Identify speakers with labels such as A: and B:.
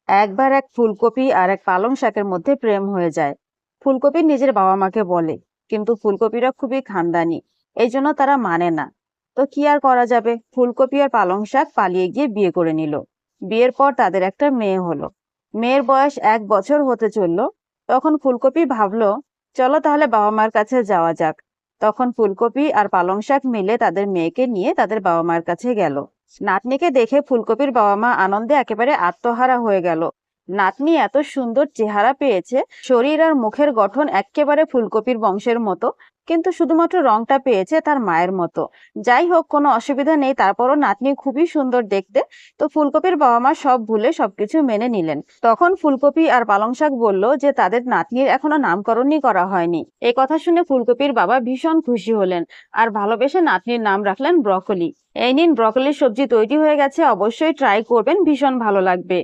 A: একবার এক ফুলকপি আর এক পালং শাকের মধ্যে প্রেম হয়ে যায়। ফুলকপি নিজের বাবা মাকে বলে, কিন্তু ফুলকপিরা খুবই খানদানি, এই জন্য তারা মানে না। তো কি আর করা যাবে, ফুলকপি আর পালং শাক পালিয়ে গিয়ে বিয়ে করে নিল। বিয়ের পর তাদের একটা মেয়ে হলো। মেয়ের বয়স 1 বছর হতে চললো। তখন ফুলকপি ভাবলো, চলো তাহলে বাবা মার কাছে যাওয়া যাক। তখন ফুলকপি আর পালং শাক মিলে তাদের মেয়েকে নিয়ে তাদের বাবা মার কাছে গেল। নাতনিকে দেখে ফুলকপির বাবা মা আনন্দে একেবারে আত্মহারা হয়ে গেল। নাতনি এত সুন্দর চেহারা পেয়েছে, শরীর আর মুখের গঠন একেবারে ফুলকপির বংশের মতো, কিন্তু শুধুমাত্র রংটা পেয়েছে তার মায়ের মতো। যাই হোক, কোনো অসুবিধা নেই, তারপরও নাতনি খুবই সুন্দর দেখতে। তো ফুলকপির বাবা মা সব ভুলে সবকিছু মেনে নিলেন। তখন ফুলকপি আর পালং শাক বলল যে তাদের নাতনির এখনো নামকরণই করা হয়নি। এই কথা শুনে ফুলকপির বাবা ভীষণ খুশি হলেন আর ভালোবেসে নাতনির নাম রাখলেন ব্রকলি। এই নিন, ব্রকলির সবজি তৈরি হয়ে গেছে, অবশ্যই ট্রাই করবেন, ভীষণ ভালো লাগবে।